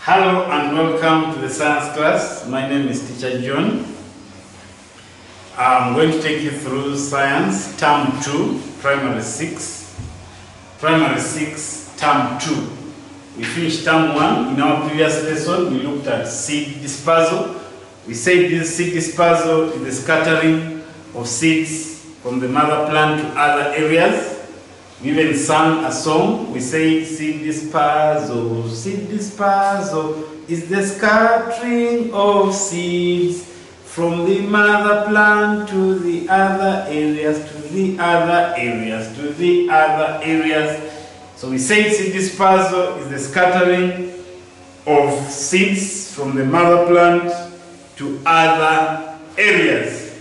Hello and welcome to the science class. My name is Teacher John. I'm going to take you through science term 2, primary 6. Primary 6, term 2. We finished term 1. In our previous lesson, we looked at seed dispersal. We said this seed dispersal is the scattering of seeds from the mother plant to other areas. We even sang a song. We say seed dispersal is the scattering of seeds from the mother plant to the other areas, to the other areas, to the other areas. So we say seed dispersal is the scattering of seeds from the mother plant to other areas.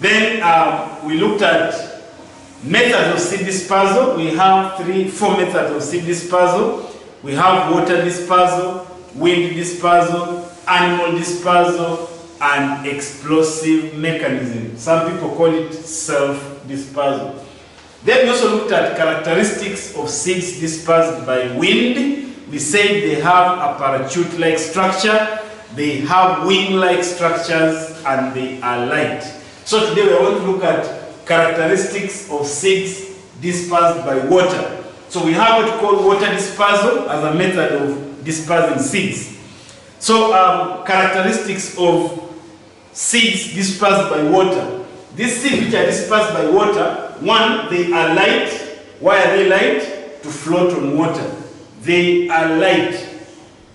Then we looked at methods of seed dispersal. We have four methods of seed dispersal. We have water dispersal, wind dispersal, animal dispersal, and explosive mechanism. Some people call it self-dispersal. Then we also looked at characteristics of seeds dispersed by wind. We said they have a parachute-like structure, they have wing-like structures, and they are light. So today we are going to look at characteristics of seeds dispersed by water. So we have what we call water dispersal as a method of dispersing seeds. So characteristics of seeds dispersed by water. These seeds which are dispersed by water, one, they are light. Why are they light? To float on water. They are light.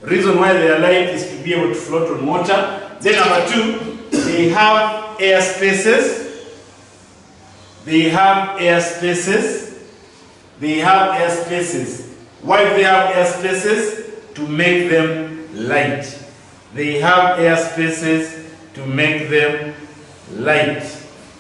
Reason why they are light is to be able to float on water. Then number two, they have air spaces. They have air spaces. They have air spaces. Why do they have air spaces? To make them light. They have air spaces to make them light.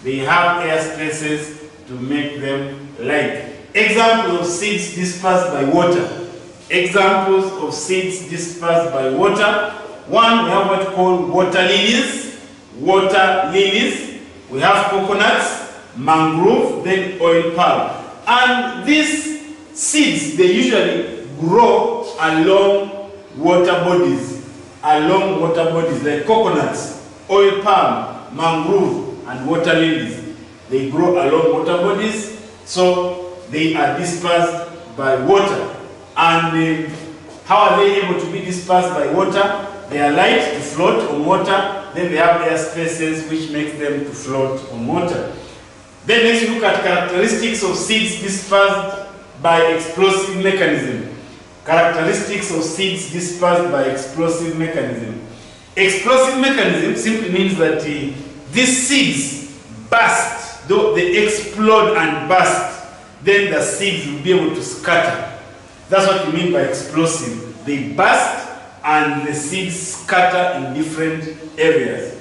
They have air spaces to make them light. Examples of seeds dispersed by water. Examples of seeds dispersed by water. One, we have what we call water lilies. Water lilies. We have coconuts, mangrove, then oil palm. And these seeds, they usually grow along water bodies. Along water bodies, like coconuts, oil palm, mangrove, and water lilies. They grow along water bodies, so they are dispersed by water. And how are they able to be dispersed by water? They are light to float on water. Then they have air spaces which makes them to float on water. Then let's look at characteristics of seeds dispersed by explosive mechanism. Characteristics of seeds dispersed by explosive mechanism. Explosive mechanism simply means that these seeds burst, though they explode and burst, then the seeds will be able to scatter. That's what we mean by explosive. They burst and the seeds scatter in different areas.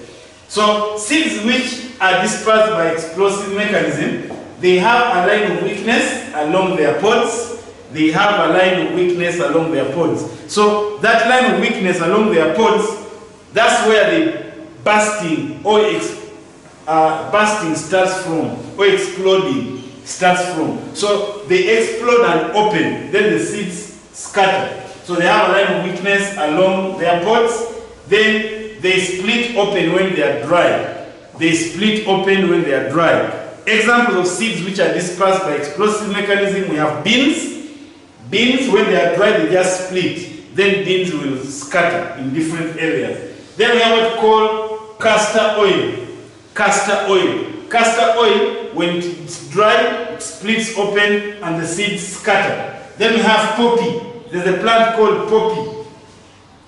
So seeds which are dispersed by explosive mechanism, they have a line of weakness along their pods. They have a line of weakness along their pods. So that line of weakness along their pods, that's where the bursting or bursting starts from, or exploding starts from. So they explode and open, then the seeds scatter. So they have a line of weakness along their pods, then they split open when they are dry. They split open when they are dry. Examples of seeds which are dispersed by explosive mechanism, we have beans. Beans, when they are dry, they just split. Then beans will scatter in different areas. Then we have what we call castor oil. Castor oil. Castor oil, when it's dry, it splits open and the seeds scatter. Then we have poppy. There's a plant called poppy.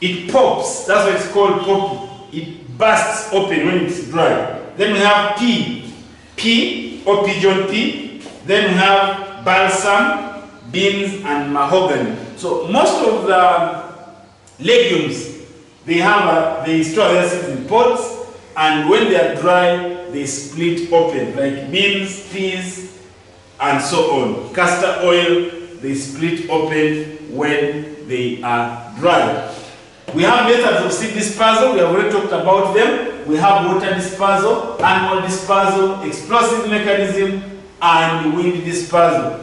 It pops, that's why it's called poppy. It bursts open when it's dry. Then we have pea or pigeon pea. Then we have balsam, beans, and mahogany. So most of the legumes, they store their seeds in pots, and when they are dry, they split open, like beans, peas, and so on. Castor oil, they split open when they are dry. We have methods of seed dispersal. We have already talked about them. We have water dispersal, animal dispersal, explosive mechanism, and wind dispersal.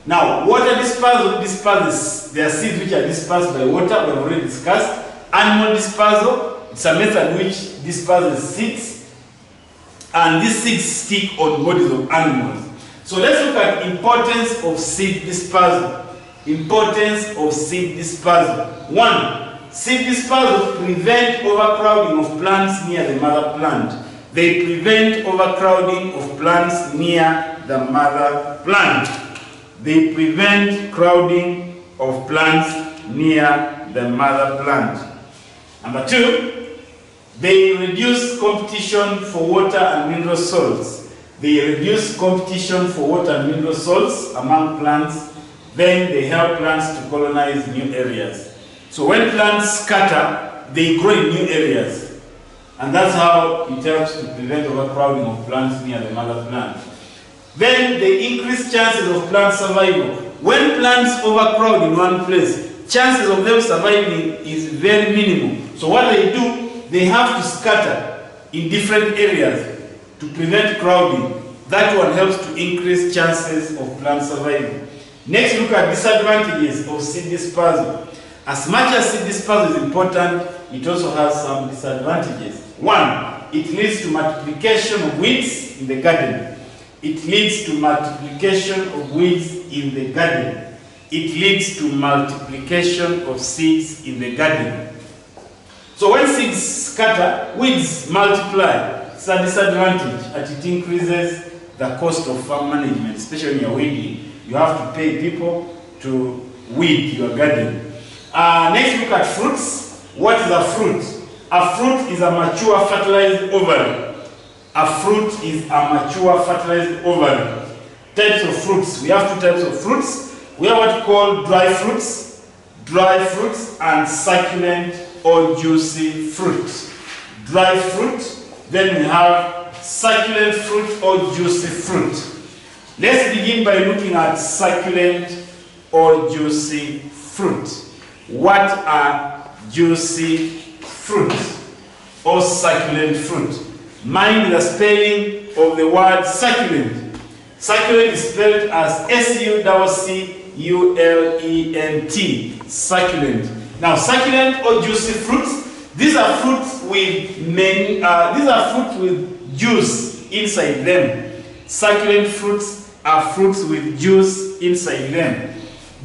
Now, water dispersal disperses. There are seeds which are dispersed by water, we have already discussed. animal dispersal. It's a method which disperses seeds, and these seeds stick on bodies of animals. So let's look at importance of seed dispersal. Importance of seed dispersal. 1. Seed dispersal prevent overcrowding of plants near the mother plant. They prevent overcrowding of plants near the mother plant. They prevent crowding of plants near the mother plant. Number 2, they reduce competition for water and mineral salts. They reduce competition for water and mineral salts among plants. Then they help plants to colonize new areas. So when plants scatter, they grow in new areas. And that's how it helps to prevent overcrowding of plants near the mother plant. Then they increase chances of plant survival. When plants overcrowd in one place, chances of them surviving is very minimal. So what they do, they have to scatter in different areas to prevent crowding. That one helps to increase chances of plant survival. Next, look at disadvantages of seed dispersal. As much as seed dispersal is important, it also has some disadvantages. 1, it leads to multiplication of weeds in the garden. It leads to multiplication of weeds in the garden. It leads to multiplication of seeds in the garden. So when seeds scatter, weeds multiply. It's a disadvantage, and it increases the cost of farm management, especially when you're weeding. You have to pay people to weed your garden. Next, look at fruits. What is a fruit? A fruit is a mature fertilized ovary. A fruit is a mature fertilized ovary. Types of fruits. We have 2 types of fruits. We have what we call dry fruits, and succulent or juicy fruit. Dry fruit. Then we have succulent fruit or juicy fruit. Let's begin by looking at succulent or juicy fruit. What are juicy fruit or succulent fruit? Mind the spelling of the word succulent. Succulent is spelled as S-U-C-C-U-L-E-N-T. Succulent. Now, succulent or juicy fruits, these are fruits with juice inside them. Succulent fruits are fruits with juice inside them.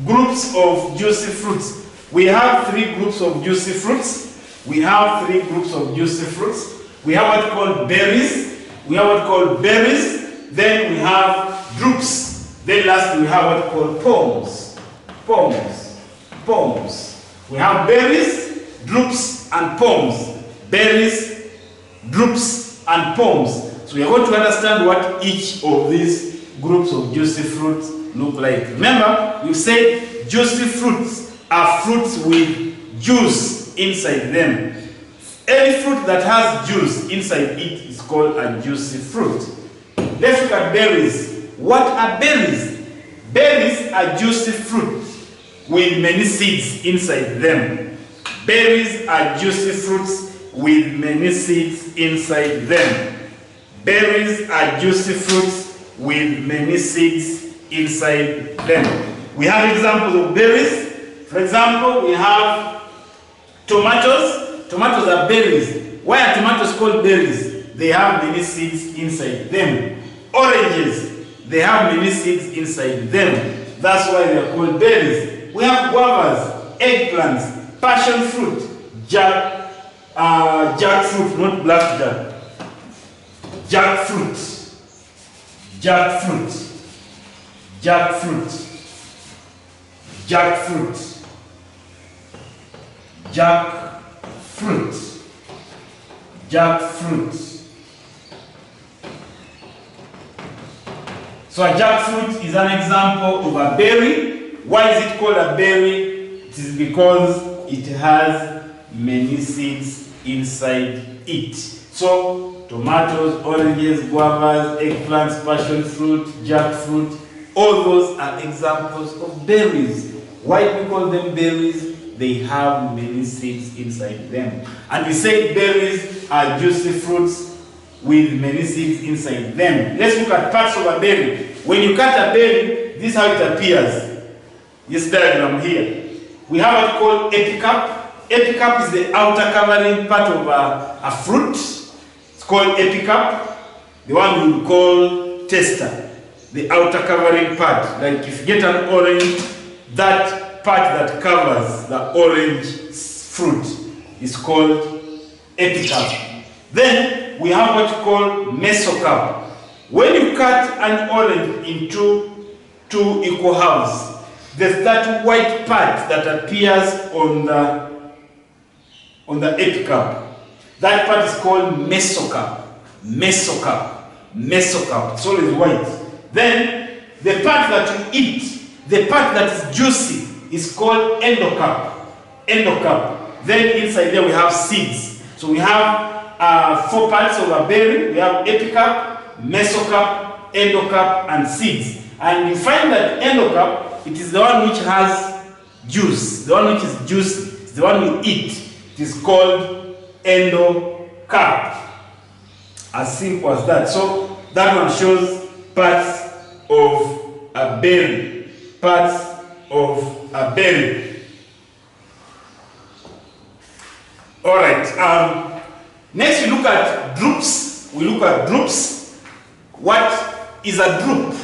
Groups of juicy fruits. We have 3 groups of juicy fruits. We have 3 groups of juicy fruits. We have what we call berries. We have what we call berries. Then we have drupes. Then lastly we have what we call pomes. Pomes. We have berries, drupes, and pomes. Berries, drupes, and pomes. So we are going to understand what each of these groups of juicy fruits look like. Remember, we said juicy fruits are fruits with juice inside them. Any fruit that has juice inside it is called a juicy fruit. Let's look at berries. What are berries? Berries are juicy fruits with many seeds inside them. Berries are juicy fruits with many seeds inside them. Berries are juicy fruits with many seeds inside them. We have examples of berries. For example, we have tomatoes. Tomatoes are berries. Why are tomatoes called berries? They have many seeds inside them. Oranges, they have many seeds inside them. That's why they are called berries. We have guavas, eggplants, passion fruit, jackfruit, not blackjack. Jackfruit. So a jackfruit is an example of a berry. Why is it called a berry? It is because it has many seeds inside it. So tomatoes, oranges, guavas, eggplants, passion fruit, jackfruit, all those are examples of berries. Why do we call them berries? They have many seeds inside them. And we say berries are juicy fruits with many seeds inside them. Let's look at parts of a berry. When you cut a berry, this is how it appears. This diagram here. We have what called epicarp. Epicarp is the outer covering part of a fruit. It's called epicarp. The one we will call tester, the outer covering part. Like if you get an orange, that part that covers the orange fruit is called epicarp. Then we have what you call mesocarp. When you cut an orange into two equal halves, there's that white part that appears on the epicarp. That part is called mesocarp. Mesocarp. It's always white. Then the part that you eat, the part that is juicy, is called endocarp. Then inside there we have seeds. So we have 4 parts of a berry. We have epicarp, mesocarp, endocarp, and seeds. And you find that endocarp, it is the one which has juice. The one which is juicy. It's the one you eat. It is called endocarp. As simple as that. So that one shows parts of a berry. Parts of a berry. Alright. Next we look at drupes. What is a drupe?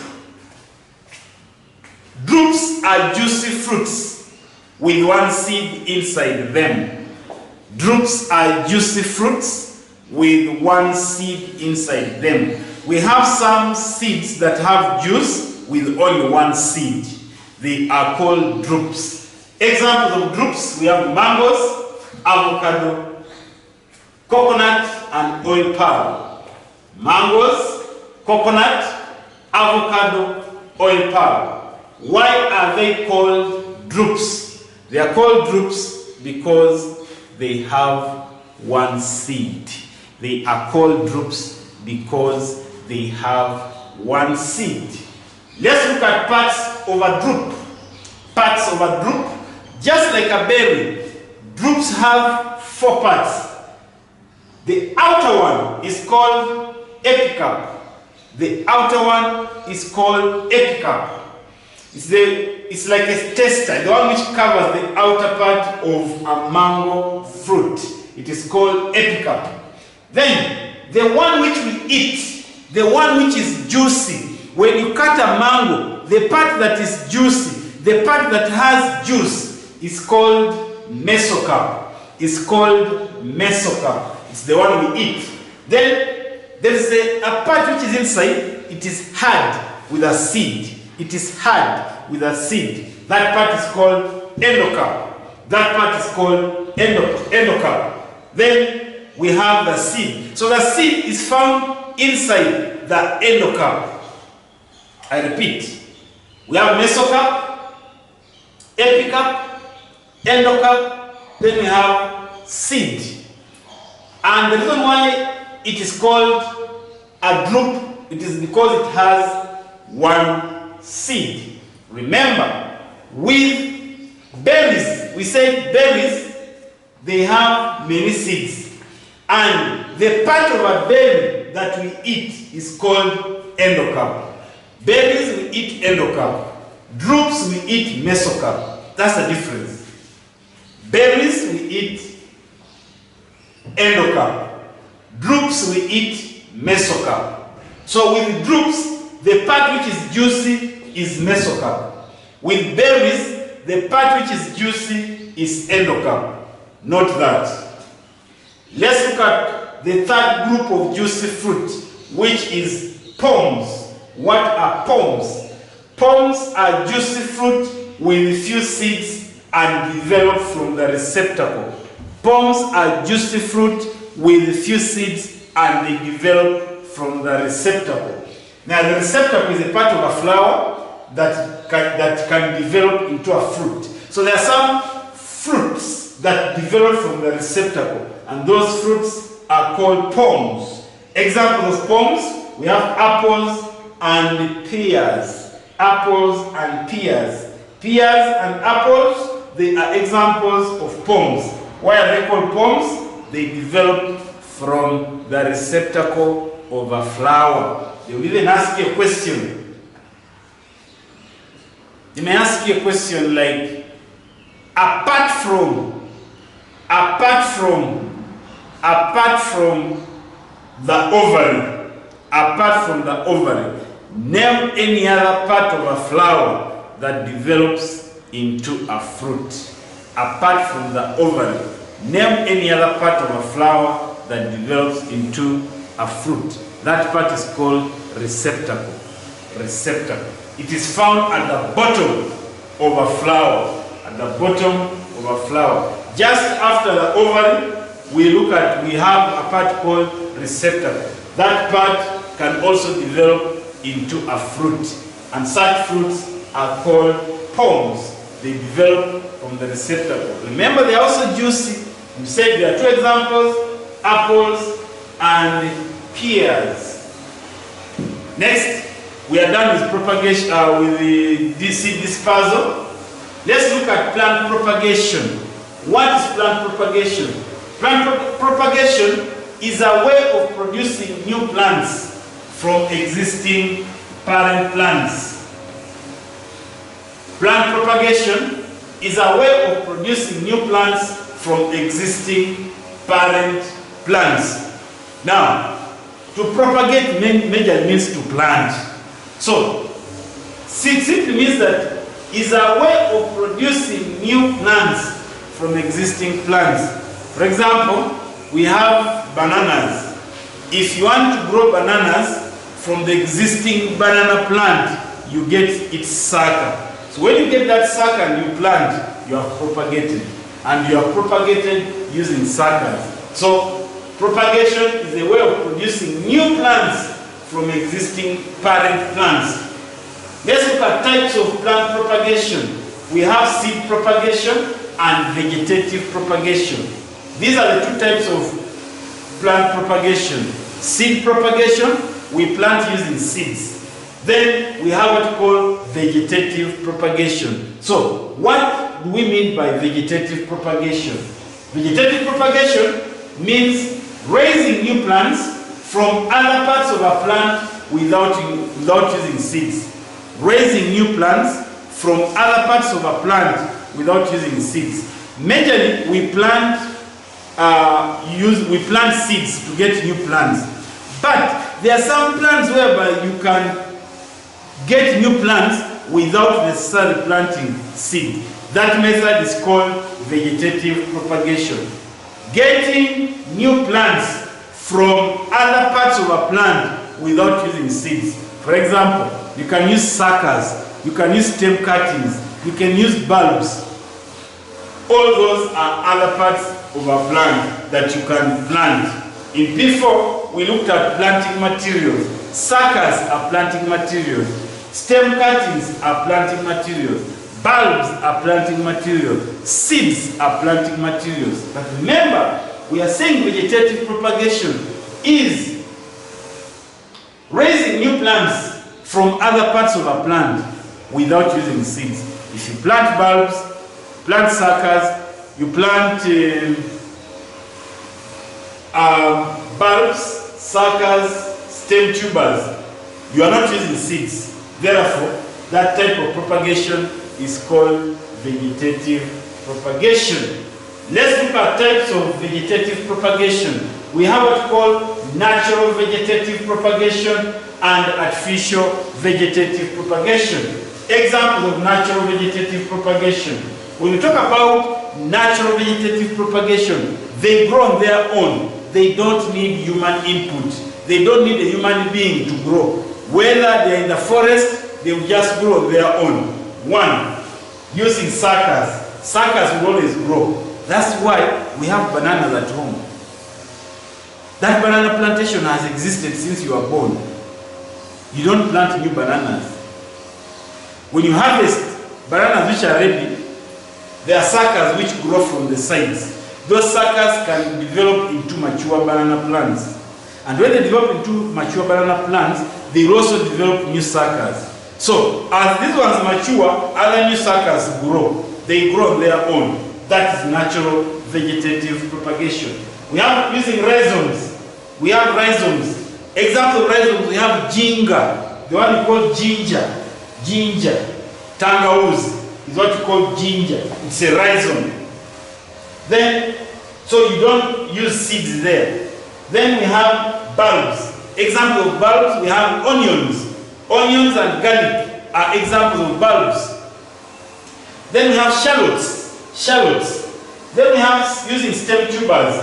Drupes are juicy fruits with one seed inside them. Drupes are juicy fruits with one seed inside them. We have some seeds that have juice with only one seed. They are called drupes. Examples of drupes, we have mangoes, avocado, coconut, and oil palm. Mangoes, coconut, avocado, oil palm. Why are they called drupes? They are called drupes because they have one seed. They are called drupes because they have one seed. Let's look at parts of a drupe. Parts of a drupe, just like a berry, drupes have 4 parts. The outer one is called epicarp. The outer one is called epicarp. It's like a tester, the one which covers the outer part of a mango fruit. It is called epicarp. Then, the one which we eat, the one which is juicy, when you cut a mango, the part that is juicy, the part that has juice, is called mesocarp. It's called mesocarp. It's the one we eat. Then, there is a part which is inside, it is hard with a seed. It is hard with a seed. That part is called endocarp. That part is called endocarp. Then we have the seed. So the seed is found inside the endocarp. I repeat. We have mesocarp, epicarp, endocarp, then we have seed. And the reason why it is called a drupe, it is because it has one seed. Remember, with berries, we said berries, they have many seeds. And the part of a berry that we eat is called endocarp. Berries we eat endocarp. Drupes we eat mesocarp. That's the difference. Berries we eat endocarp. Drupes we eat mesocarp. So with drupes, the part which is juicy is mesocarp. With berries, the part which is juicy is endocarp. Note that. Let's look at the third group of juicy fruit, which is pomes. What are pomes? Pomes are juicy fruit with few seeds and develop from the receptacle. Pomes are juicy fruit with few seeds and they develop from the receptacle. Now the receptacle is a part of a flower that can develop into a fruit. So there are some fruits that develop from the receptacle, and those fruits are called pomes. Examples of pomes, we have apples and pears. Apples and pears. Pears and apples, they are examples of pomes. Why are they called pomes? They develop from the receptacle of a flower. They will even ask you a question. They may ask you a question like, apart from apart from the ovary, name any other part of a flower that develops into a fruit. Apart from the ovary, name any other part of a flower that develops into a fruit. That part is called receptacle. Receptacle. It is found at the bottom of a flower. At the bottom of a flower. Just after the ovary, we have a part called receptacle. That part can also develop into a fruit. And such fruits are called pomes. They develop from the receptacle. Remember, they are also juicy. We said there are two examples, apples and pears. Next, we are done with propagation, with the seed dispersal. Let's look at plant propagation. What is plant propagation? Plant propagation is a way of producing new plants from existing parent plants. Plant propagation is a way of producing new plants from existing parent plants. Now, to propagate majorly means to plant. So, it simply means that is a way of producing new plants from existing plants. For example, we have bananas. If you want to grow bananas from the existing banana plant, you get its sucker. So when you get that sucker and you plant, you are propagated. And you are propagated using suckers. So propagation is a way of producing new plants from existing parent plants. Let's look at types of plant propagation. We have seed propagation and vegetative propagation. These are the two types of plant propagation. Seed propagation, we plant using seeds. Then we have what we call vegetative propagation. So, what do we mean by vegetative propagation? Vegetative propagation means raising new plants from other parts of a plant without using seeds. Raising new plants from other parts of a plant without using seeds. Majorly, we plant seeds to get new plants. But there are some plants whereby you can get new plants without necessarily planting seed. That method is called vegetative propagation. Getting new plants from other parts of a plant without using seeds. For example, you can use suckers, you can use stem cuttings, you can use bulbs. All those are other parts of a plant that you can plant. In P4, we looked at planting materials. Suckers are planting materials. Stem cuttings are planting materials. Bulbs are planting materials. Seeds are planting materials. But remember, we are saying vegetative propagation is raising new plants from other parts of a plant without using seeds. If you plant bulbs, plant suckers, you plant bulbs, suckers, stem tubers, you are not using seeds. Therefore, that type of propagation is called vegetative propagation. Let's look at types of vegetative propagation. We have what we call natural vegetative propagation and artificial vegetative propagation. Examples of natural vegetative propagation. When we talk about natural vegetative propagation, they grow on their own. They don't need human input. They don't need a human being to grow. Whether they're in the forest, they will just grow on their own. One, using suckers. Suckers will always grow. That's why we have bananas at home. That banana plantation has existed since you were born. You don't plant new bananas. When you harvest bananas which are ready, there are suckers which grow from the sides. Those suckers can develop into mature banana plants. And when they develop into mature banana plants, they will also develop new suckers. So, as these ones mature, other new suckers grow. They grow on their own. That is natural vegetative propagation. We have using rhizomes. We have rhizomes. Example of rhizomes, we have ginger. The one we call ginger. Ginger. Tangauz is what you call ginger. It's a rhizome. Then so you don't use seeds there. Then we have bulbs. Example of bulbs, we have onions. Onions and garlic are examples of bulbs. Then we have shallots. Then we have using stem tubers.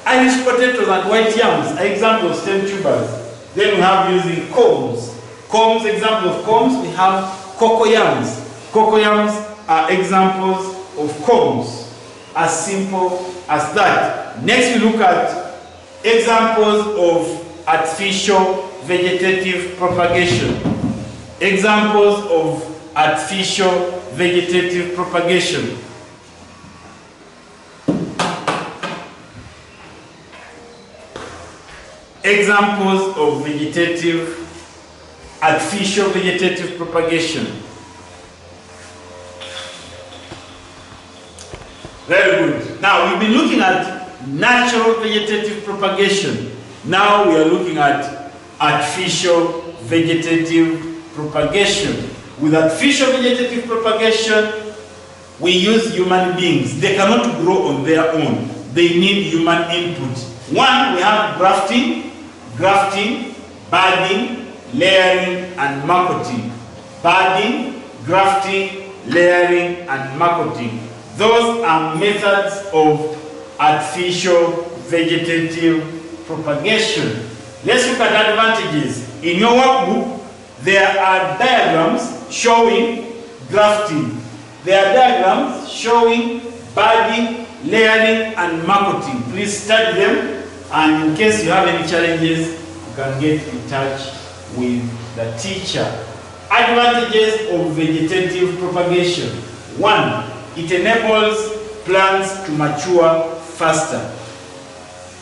Irish potatoes and white yams are examples of stem tubers. Then we have using combs. Combs, example of combs, we have cocoa yams. Cocoa yams are examples of combs. As simple as that. Next we look at examples of artificial vegetative propagation. Examples of artificial vegetative propagation. Examples of artificial vegetative propagation. Very good. Now we've been looking at natural vegetative propagation. Now we are looking at artificial vegetative propagation. With artificial vegetative propagation, we use human beings. They cannot grow on their own. They need human input. One, we have grafting, budding, layering, and marketing. Budding, grafting, layering, and marketing. Those are methods of artificial vegetative propagation. Let's look at advantages. In your workbook, there are diagrams showing grafting. There are diagrams showing budding, layering, and marketing. Please study them, and in case you have any challenges, you can get in touch with the teacher. Advantages of vegetative propagation. One, it enables plants to mature faster.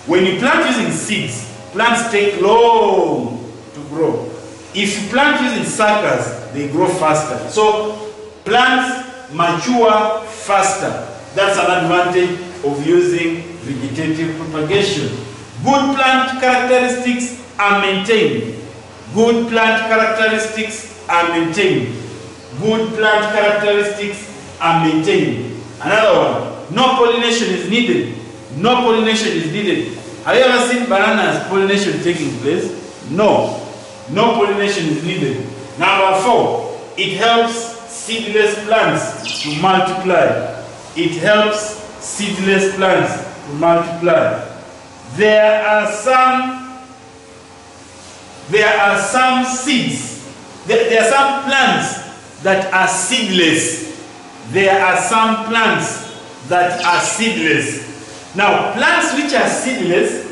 When you plant using seeds, plants take long to grow. If you plant using suckers, they grow faster. So plants mature faster. That's an advantage of using vegetative propagation. Good plant characteristics are maintained. Good plant characteristics are maintained. Good plant characteristics are maintained. Another one, no pollination is needed. No pollination is needed. Have you ever seen bananas pollination taking place? No. No pollination is needed. Number 4, it helps seedless plants to multiply. It helps seedless plants to multiply. There are some seeds. There are some plants that are seedless. There are some plants that are seedless. Now, plants which are seedless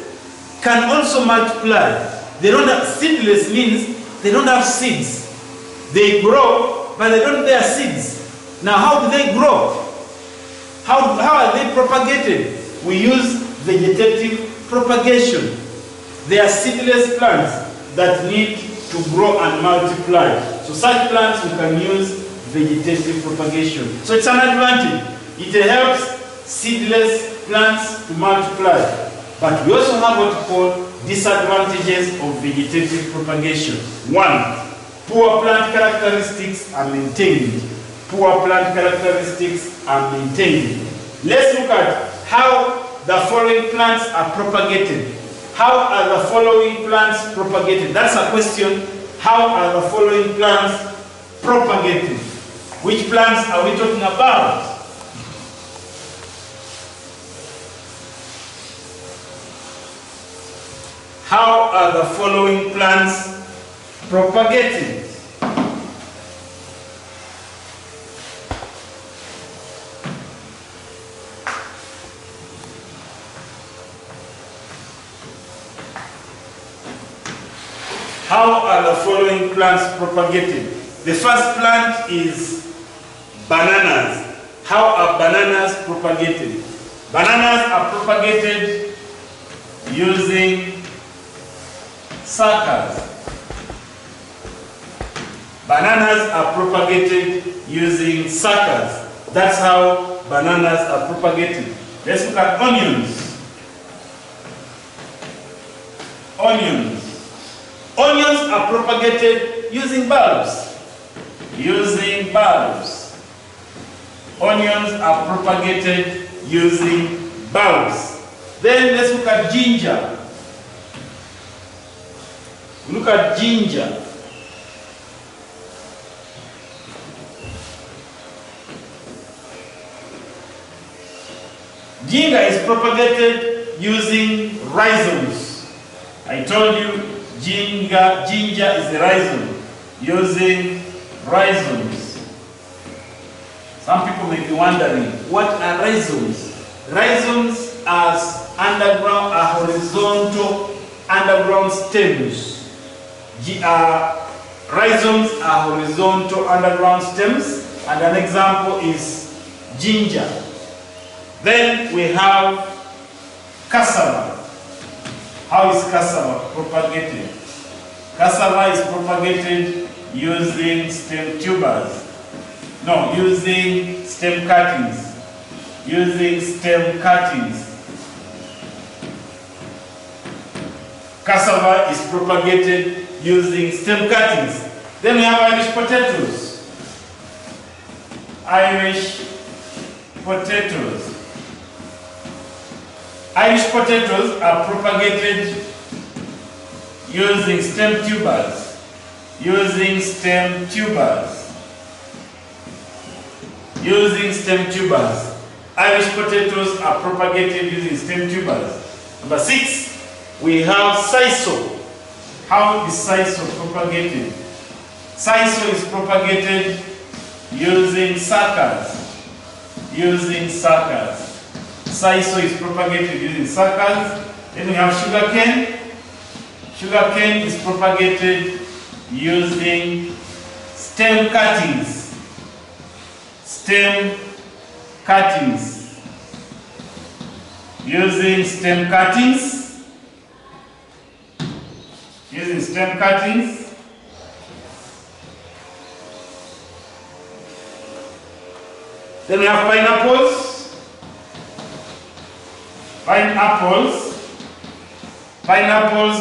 can also multiply. They don't have, seedless means they don't have seeds. They grow, but they don't bear seeds. Now, how do they grow? How are they propagated? We use vegetative propagation. They are seedless plants that need to grow and multiply. So such plants we can use vegetative propagation. So it's an advantage. It helps seedless plants to multiply. But we also have what we call disadvantages of vegetative propagation. 1, poor plant characteristics are maintained. Poor plant characteristics are maintained. Let's look at how the following plants are propagated. How are the following plants propagated? That's a question. How are the following plants propagated? Which plants are we talking about? How are the following plants propagated? How are the following plants propagated? The first plant is bananas. How are bananas propagated? Bananas are propagated using suckers. Bananas are propagated using suckers. That's how bananas are propagated. Let's look at onions. Onions. Onions are propagated using bulbs. Using bulbs. Onions are propagated using bulbs. Then let's look at ginger. Look at ginger. Ginger is propagated using rhizomes. I told you ginger is a rhizome, using rhizomes. Some people may be wondering, what are rhizomes? Rhizomes are horizontal underground stems. Rhizomes are horizontal underground stems, and an example is ginger. Then we have cassava. How is cassava propagated? Cassava is propagated using stem tubers. No, using stem cuttings. Using stem cuttings. Cassava is propagated using stem cuttings. Then we have Irish potatoes. Irish potatoes. Irish potatoes are propagated using stem tubers. Using stem tubers. Using stem tubers. Irish potatoes are propagated using stem tubers. Number 6, we have sisal. How is sisal propagated? Sisal is propagated using suckers. Using suckers. Sisal is propagated using suckers. Then we have sugarcane. Sugarcane is propagated using stem cuttings. Stem cuttings. Using stem cuttings. Using stem cuttings. Then we have pineapples. Pineapples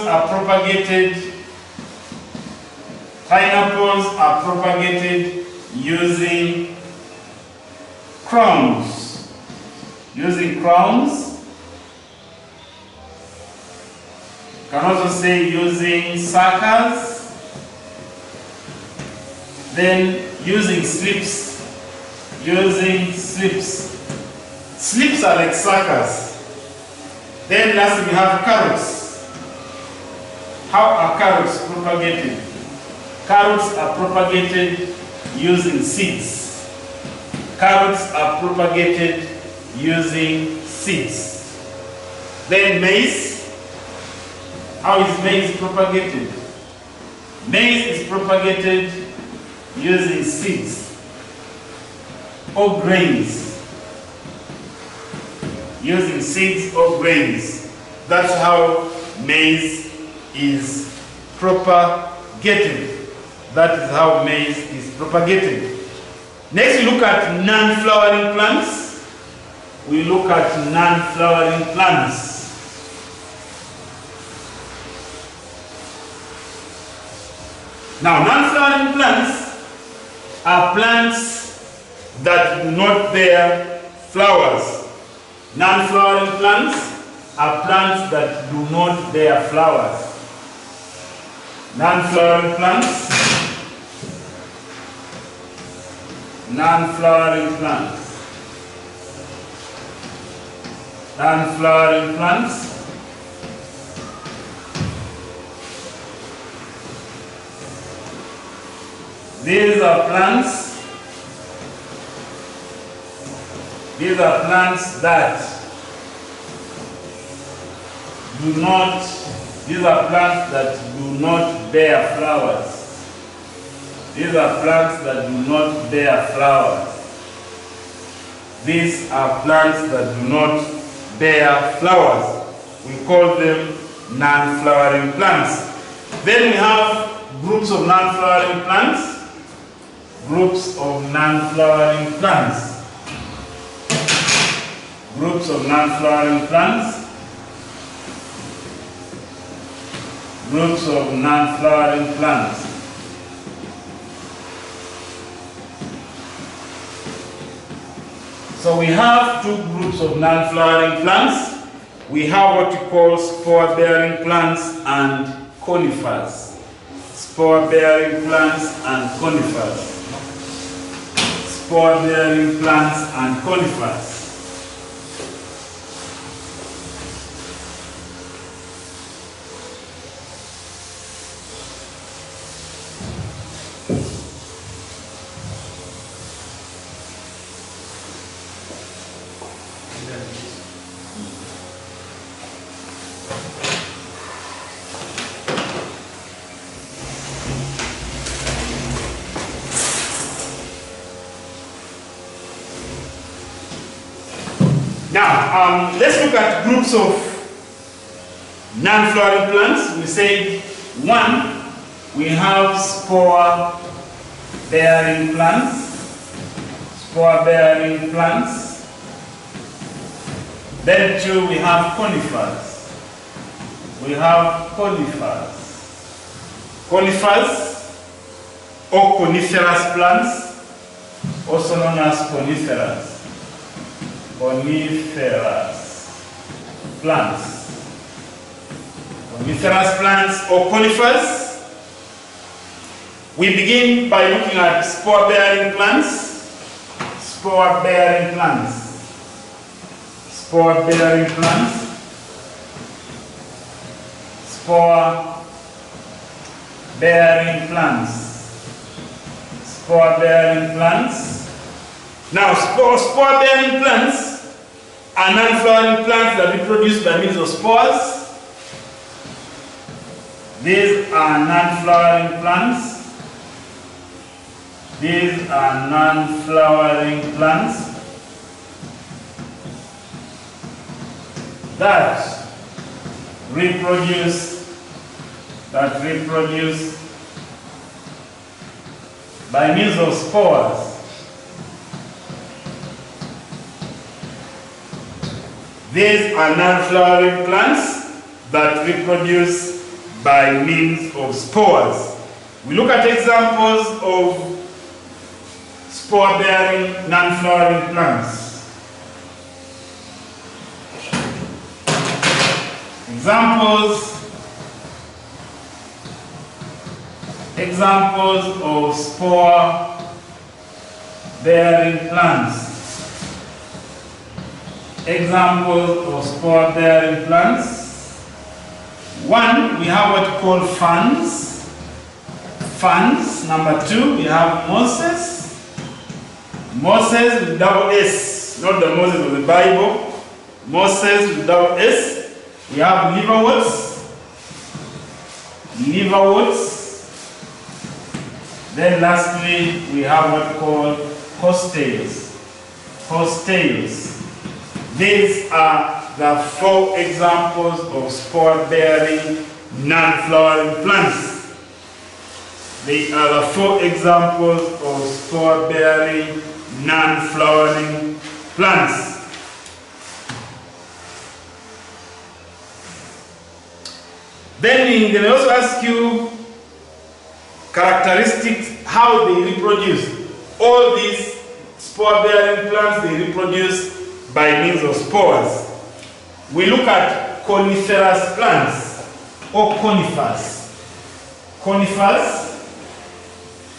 are propagated using crowns. Using crowns. You can also say using suckers. Then using slips. Using slips. Slips are like suckers. Then lastly we have carrots. How are carrots propagated? Carrots are propagated using seeds. Carrots are propagated using seeds. Then maize. How is maize propagated? Maize is propagated using seeds or grains. Using seeds or grains. That's how maize is propagated. That is how maize is propagated. Next, we look at non-flowering plants. We look at non-flowering plants. Now, non-flowering plants are plants that do not bear flowers. Non-flowering plants are plants that do not bear flowers. Non-flowering plants. Non-flowering plants. Non-flowering plants. These are plants. These are plants that do not bear flowers. These are plants that do not bear flowers. These are plants that do not bear flowers. We call them non-flowering plants. Then we have groups of non-flowering plants. Groups of non-flowering plants. Groups of non-flowering plants. Groups of non-flowering plants. So we have two groups of non-flowering plants. we have what we call spore-bearing plants and conifers. Spore-bearing plants and conifers. Spore-bearing plants and conifers. Now, let's look at groups of non-flowering plants. We say 1, we have spore-bearing plants. Spore-bearing plants. Then 2, we have conifers. We have conifers. Conifers or coniferous plants, also known as coniferous. Coniferous plants. Coniferous plants or conifers. We begin by looking at spore-bearing plants. Spore-bearing plants. Spore-bearing plants. Spore-bearing plants. Spore-bearing plants. Now, spore-bearing plants are non-flowering plants that reproduce by means of spores. These are non-flowering plants. These are non-flowering plants that reproduce by means of spores. These are non-flowering plants that reproduce by means of spores. We look at examples of spore-bearing non-flowering plants. Examples of spore-bearing plants. Examples of spore-bearing plants. 1, we have what we call ferns. Ferns. Number 2, we have mosses. Mosses with double S, not the Moses of the Bible. Mosses with double S. We have liverworts. Liverworts. Then lastly, we have what we call horsetails. Horsetails. These are the 4 examples of spore-bearing non-flowering plants. They are the 4 examples of spore-bearing non-flowering plants. Then we can also ask you characteristics, how they reproduce. All these spore-bearing plants, they reproduce by means of spores. We look at coniferous plants or conifers. Conifers.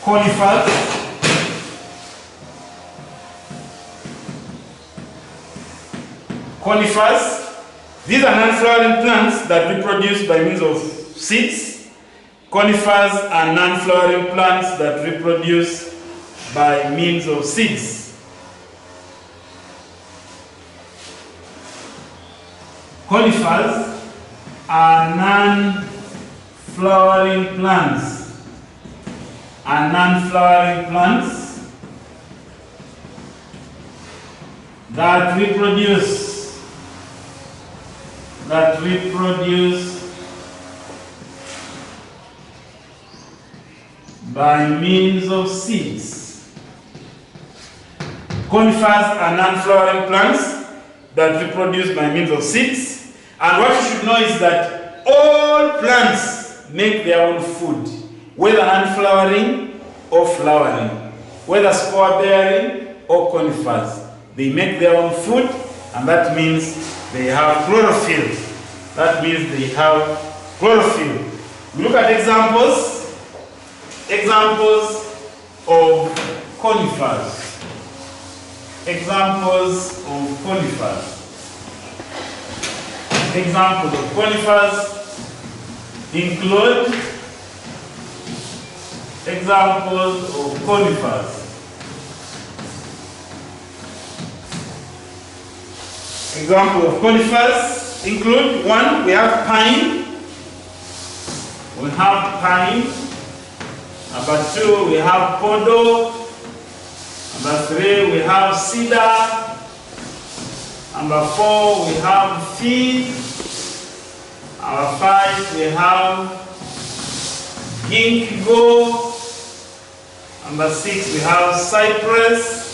Conifers. Conifers. These are non-flowering plants that reproduce by means of seeds. Conifers are non-flowering plants that reproduce by means of seeds. Conifers are non-flowering plants. That reproduce by means of seeds. Conifers are non-flowering plants that reproduce by means of seeds. And what you should know is that all plants make their own food, whether non-flowering or flowering, whether spore-bearing or conifers. They make their own food, and that means they have chlorophyll. That means they have chlorophyll. We look at examples. Examples of conifers. Examples of conifers. Examples of conifers include examples of conifers. Examples of conifers include: 1, we have pine. We have pine. Number 2, we have podo. Number 3, we have cedar. Number 4, we have fir. Number 5, we have ginkgo. Number 6, we have cypress.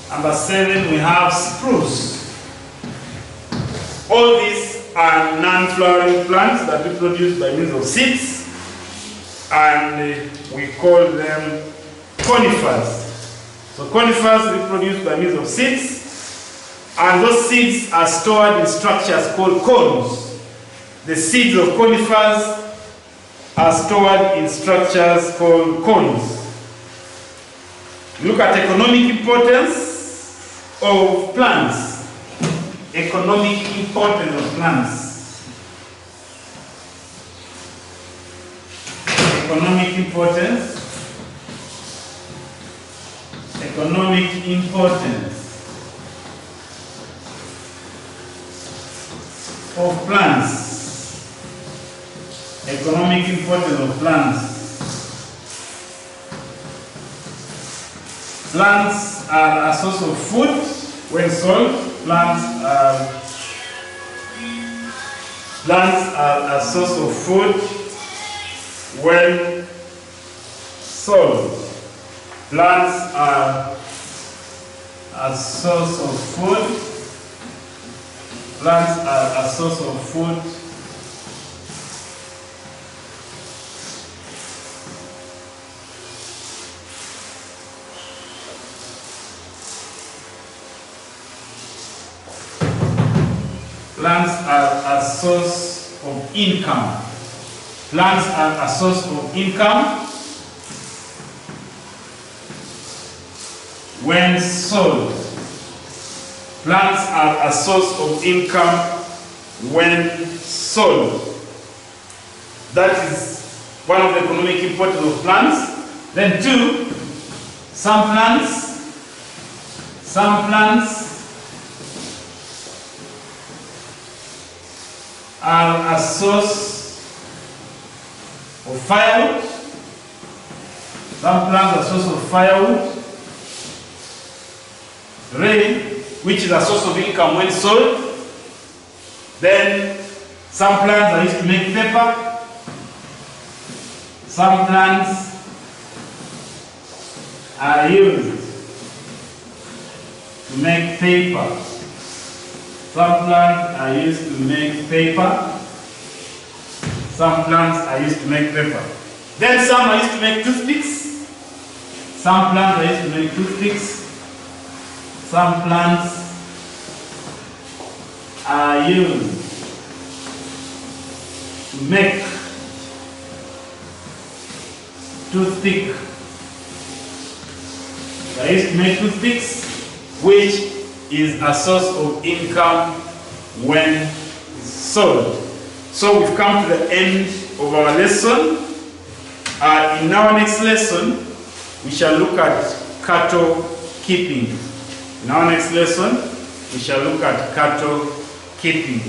Number 7, we have spruce. All these are non-flowering plants that we produce by means of seeds, and we call them conifers. So conifers reproduce by means of seeds, and those seeds are stored in structures called cones. The seeds of conifers are stored in structures called cones. Look at economic importance of plants. Economic importance of plants. Economic importance. Economic importance of plants. Economic importance of plants. Plants are a source of food when sold. Plants are a source of food when sold. Plants are a source of food. Plants are a source of food Plants are a source of income. Plants are a source of income when sold. Plants are a source of income when sold. That is one of the economic importance of plants. Then 2, some plants are a source of firewood. Some plants are a source of firewood. Rain, which is a source of income when sold. Then some plants are used to make paper. Some plants are used to make paper. Some plants are used to make paper. Some plants are used to make paper. Then some are used to make toothpicks. Some plants are used to make toothpicks. Some plants are used to make toothpick. They are used to make toothpicks, which is a source of income when sold. So we've come to the end of our lesson. In our next lesson, we shall look at cattle keeping. In our next lesson, we shall look at cattle keeping.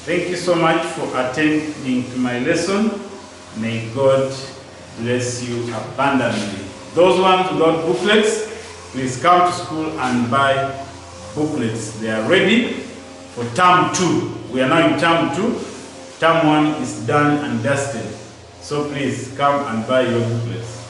Thank you so much for attending to my lesson. May God bless you abundantly. Those ones without booklets, please come to school and buy booklets. They are ready for term 2. We are now in term 2. Term 1 is done and dusted. So please come and buy your booklets.